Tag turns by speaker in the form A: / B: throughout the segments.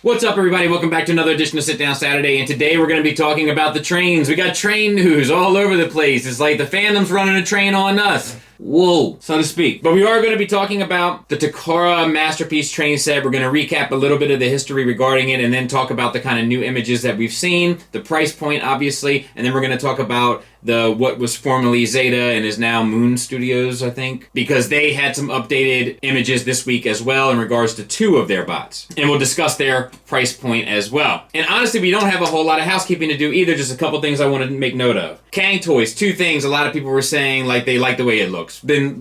A: What's up, everybody? Welcome back to another edition of Sit Down Saturday, and today we're going to be talking about the trains. We got train news all over the place. It's like the fandom's running a train on us. Whoa, so to speak. But we are going to be talking about the Takara Masterpiece train set. We're going to recap a little bit of the history regarding it, and then talk about the kind of new images that we've seen, the price point, obviously, and then we're going to talk about what was formerly Zeta and is now Moon Studios, I think, because they had some updated images this week as well in regards to two of their bots. And we'll discuss their price point as well. And honestly, we don't have a whole lot of housekeeping to do either, just a couple things I wanted to make note of. Kang Toys, two things a lot of people were saying, like they like the way it looks. Then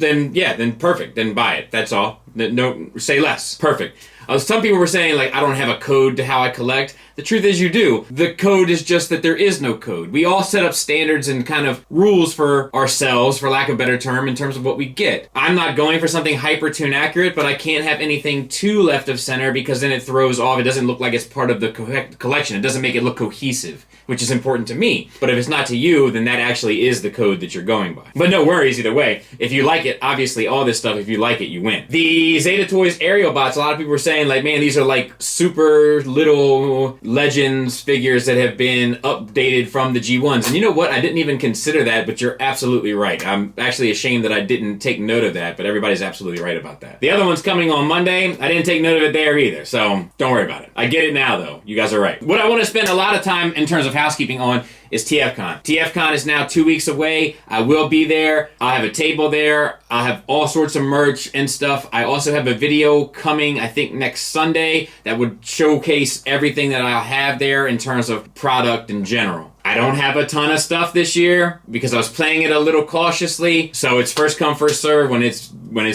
A: perfect, then buy it, that's all. No, say less, perfect. Some people were saying, like, I don't have a code to how I collect. The truth is you do. The code is just that there is no code. We all set up standards and kind of rules for ourselves, for lack of a better term, in terms of what we get. I'm not going for something hyper-tune accurate, but I can't have anything too left of center because then it throws off. It doesn't look like it's part of the collection. It doesn't make it look cohesive, which is important to me. But if it's not to you, then that actually is the code that you're going by. But no worries either way. If you like it, obviously all this stuff, if you like it, you win. The Zeta Toys aerial bots, a lot of people were saying, like, man, these are like super little Legends figures that have been updated from the G1s. And you know what? I didn't even consider that, but you're absolutely right. I'm actually ashamed that I didn't take note of that, but everybody's absolutely right about that. The other one's coming on Monday. I didn't take note of it there either, so don't worry about it. I get it now, though. You guys are right. What I want to spend a lot of time in terms of housekeeping on is TFCon. TFCon is now 2 weeks away. I will be there. I'll have a table there. I'll have all sorts of merch and stuff. I also have a video coming, I think, next Sunday that would showcase everything that I'll have there in terms of product in general. I don't have a ton of stuff this year because I was playing it a little cautiously. So it's first come, first serve. When it's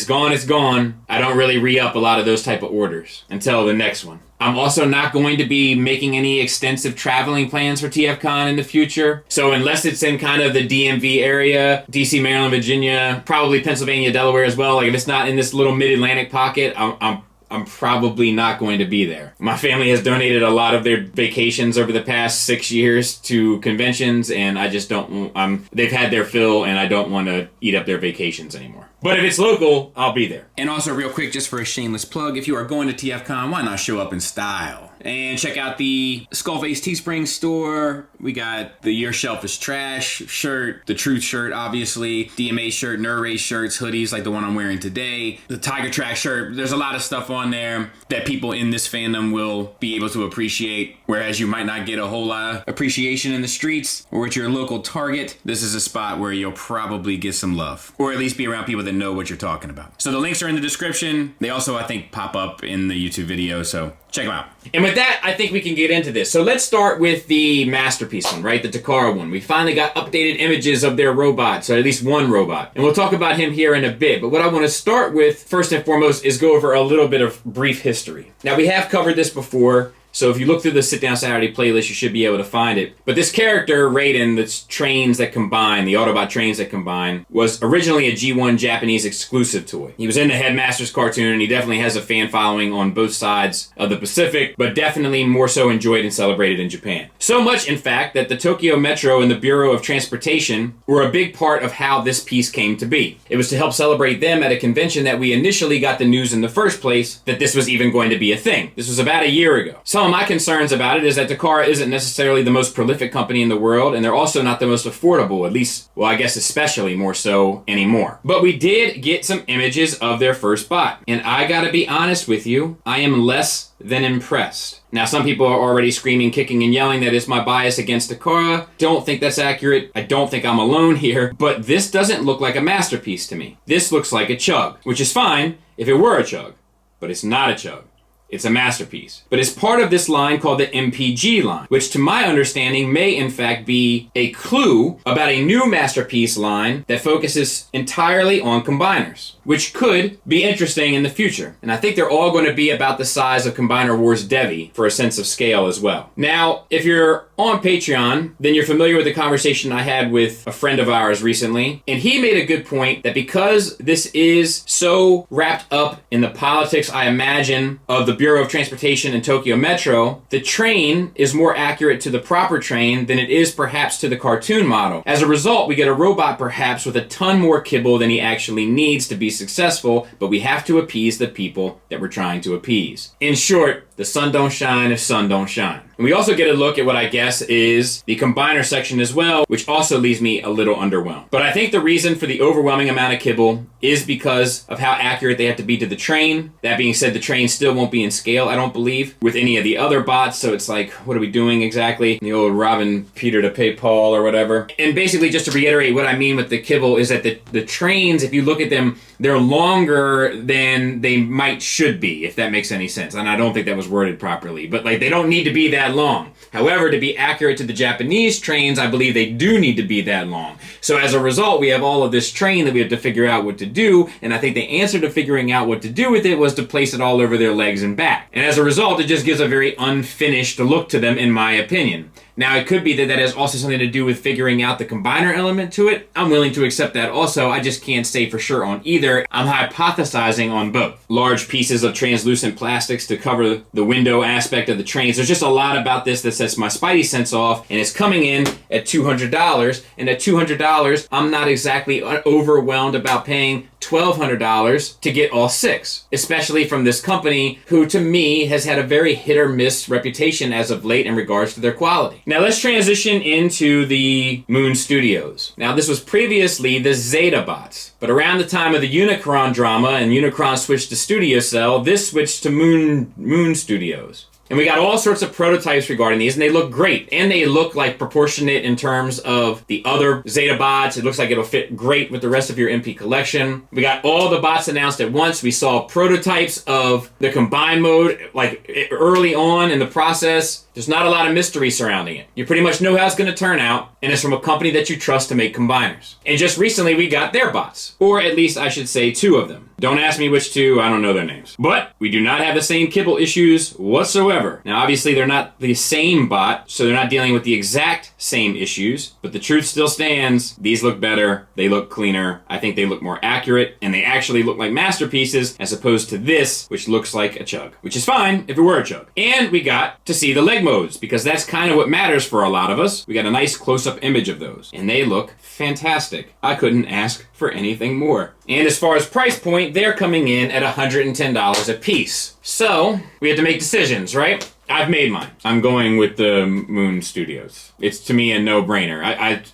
A: gone, it's gone. I don't really re-up a lot of those type of orders until the next one. I'm also not going to be making any extensive traveling plans for TFCon in the future. So unless it's in kind of the DMV area, DC, Maryland, Virginia, probably Pennsylvania, Delaware as well. Like if it's not in this little mid-Atlantic pocket, I'm probably not going to be there. My family has donated a lot of their vacations over the past 6 years to conventions, and I just don't, they've had their fill, and I don't want to eat up their vacations anymore. But if it's local, I'll be there. And also, real quick, just for a shameless plug, if you are going to TFCon, why not show up in style? And check out the Skullface Teespring store. We got the Your Shelf is Trash shirt, the Truth shirt, obviously, DMA shirt, Nerd Race shirts, hoodies like the one I'm wearing today, the Tiger Track shirt. There's a lot of stuff on there that people in this fandom will be able to appreciate, whereas you might not get a whole lot of appreciation in the streets or at your local Target. This is a spot where you'll probably get some love, or at least be around people that know what you're talking about. So the links are in the description. They also, I think, pop up in the YouTube video, so check them out. And with that, I think we can get into this. So let's start with the Masterpiece one, right? The Takara one. We finally got updated images of their robots, or at least one robot. And we'll talk about him here in a bit. But what I want to start with, first and foremost, is go over a little bit of brief history. Now, we have covered this before. So if you look through the Sit Down Saturday playlist, you should be able to find it. But this character, Raiden, that's trains that combine, the Autobot trains that combine, was originally a G1 Japanese exclusive toy. He was in the Headmasters cartoon, and he definitely has a fan following on both sides of the Pacific, but definitely more so enjoyed and celebrated in Japan. So much, in fact, that the Tokyo Metro and the Bureau of Transportation were a big part of how this piece came to be. It was to help celebrate them at a convention that we initially got the news in the first place that this was even going to be a thing. This was about a year ago. Some of my concerns about it is that Takara isn't necessarily the most prolific company in the world, and they're also not the most affordable, at least, well, I guess especially more so anymore. But we did get some images of their first bot, and I gotta be honest with you, I am less than impressed. Now, some people are already screaming, kicking, and yelling that it's my bias against Takara. Don't think that's accurate. I don't think I'm alone here, but this doesn't look like a masterpiece to me. This looks like a chug, which is fine if it were a chug, but it's not a chug. It's a masterpiece. But it's part of this line called the MPG line, which to my understanding may in fact be a clue about a new masterpiece line that focuses entirely on combiners, which could be interesting in the future. And I think they're all going to be about the size of Combiner Wars Devi for a sense of scale as well. Now, if you're on Patreon, then you're familiar with the conversation I had with a friend of ours recently, and he made a good point that because this is so wrapped up in the politics, I imagine, of the Bureau of Transportation and Tokyo Metro, the train is more accurate to the proper train than it is perhaps to the cartoon model. As a result, we get a robot perhaps with a ton more kibble than he actually needs to be successful, but we have to appease the people that we're trying to appease. In short, the sun don't shine if sun don't shine. And we also get a look at what I guess is the combiner section as well, which also leaves me a little underwhelmed. But I think the reason for the overwhelming amount of kibble is because of how accurate they have to be to the train. That being said, the train still won't be in scale, I don't believe, with any of the other bots. So it's like, what are we doing exactly? The old robbing Peter to pay Paul or whatever. And basically, just to reiterate what I mean with the kibble is that the trains, if you look at them, they're longer than they should be, if that makes any sense. And I don't think that was worded properly. But like, they don't need to be that long. However, to be accurate to the Japanese trains, I believe they do need to be that long. So as a result, we have all of this train that we have to figure out what to do. And I think the answer to figuring out what to do with it was to place it all over their legs and back. And as a result, it just gives a very unfinished look to them, in my opinion. Now, it could be that that has also something to do with figuring out the combiner element to it. I'm willing to accept that also. I just can't say for sure on either. I'm hypothesizing on both. Large pieces of translucent plastics to cover the window aspect of the trains. There's just a lot about this that sets my spidey sense off, and it's coming in at $200. And at $200, I'm not exactly overwhelmed about paying $1,200 to get all 6, especially from this company who, to me, has had a very hit or miss reputation as of late in regards to their quality. Now let's transition into the Moon Studios. Now this was previously the Zeta bots, but around the time of the Unicron drama and Unicron switched to Studio Cell, this switched to Moon Studios. And we got all sorts of prototypes regarding these, and they look great. And they look like proportionate in terms of the other Zeta bots. It looks like it'll fit great with the rest of your MP collection. We got all the bots announced at once. We saw prototypes of the combine mode, like early on in the process. There's not a lot of mystery surrounding it. You pretty much know how it's going to turn out, and it's from a company that you trust to make combiners. And just recently, we got their bots. Or at least I should say 2 of them. Don't ask me which 2, I don't know their names. But we do not have the same kibble issues whatsoever. Now, obviously, they're not the same bot, so they're not dealing with the exact same issues, but the truth still stands. These look better, they look cleaner, I think they look more accurate, and they actually look like masterpieces as opposed to this, which looks like a chug. Which is fine if it were a chug. And we got to see the leg modes, because that's kind of what matters for a lot of us. We got a nice close-up image of those, and they look fantastic. I couldn't ask for anything more. And as far as price point, they're coming in at $110 a piece. So, we had to make decisions, right? I've made mine. I'm going with the Moon Studios. It's, to me, a no-brainer.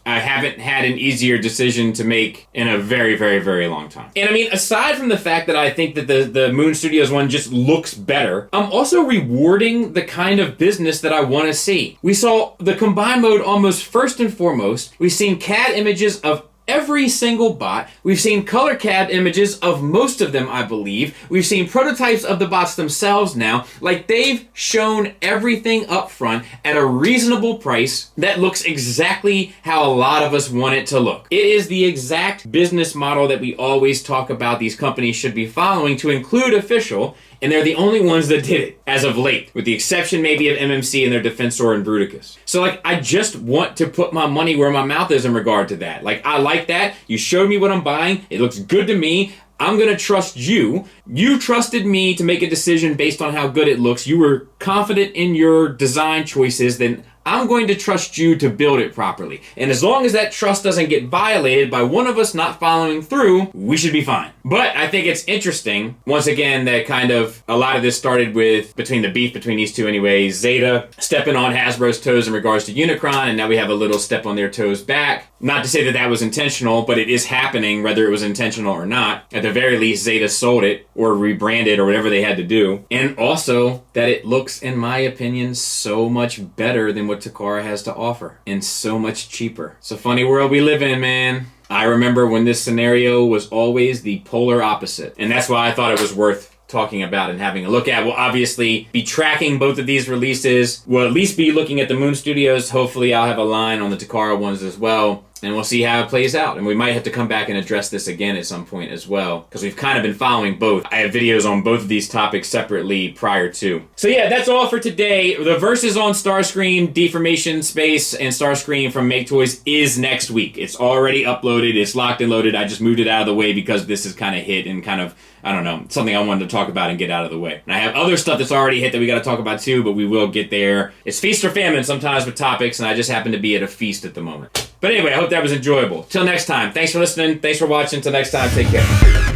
A: I haven't had an easier decision to make in a very, very, very long time. And I mean, aside from the fact that I think that the Moon Studios one just looks better, I'm also rewarding the kind of business that I want to see. We saw the combine mode almost first and foremost. We've seen CAD images of every single bot. We've seen color CAD images of most of them, I believe. We've seen prototypes of the bots themselves now. Like, they've shown everything up front at a reasonable price that looks exactly how a lot of us want it to look. It is the exact business model that we always talk about these companies should be following to include official, and they're the only ones that did it, as of late, with the exception maybe of MMC and their Defensor and Bruticus. So, like, I just want to put my money where my mouth is in regard to that. Like, I like that. You showed me what I'm buying. It looks good to me. I'm going to trust you. You trusted me to make a decision based on how good it looks. You were confident in your design choices. Then I'm going to trust you to build it properly. And as long as that trust doesn't get violated by one of us not following through, we should be fine. But I think it's interesting, once again, that kind of a lot of this started with, between the beef between these two anyway, Zeta stepping on Hasbro's toes in regards to Unicron, and now we have a little step on their toes back. Not to say that that was intentional, but it is happening, whether it was intentional or not. At the very least, Zeta sold it, or rebranded, or whatever they had to do. And also, that it looks, in my opinion, so much better than what Takara has to offer, and so much cheaper. It's a funny world we live in, man. I remember when this scenario was always the polar opposite, and that's why I thought it was worth talking about and having a look at. We'll obviously be tracking both of these releases. We'll at least be looking at the Moon Studios. Hopefully I'll have a line on the Takara ones as well. And we'll see how it plays out. And we might have to come back and address this again at some point as well, because we've kind of been following both. I have videos on both of these topics separately prior to. So yeah, that's all for today. The Versus on Starscream, Deformation Space, and Starscream from Make Toys is next week. It's already uploaded. It's locked and loaded. I just moved it out of the way because this is kind of hit and kind of, I don't know, something I wanted to talk about and get out of the way. And I have other stuff that's already hit that we got to talk about too, but we will get there. It's feast or famine sometimes with topics, and I just happen to be at a feast at the moment. But anyway, I hope that was enjoyable. Till next time, thanks for listening. Thanks for watching. Till next time, take care.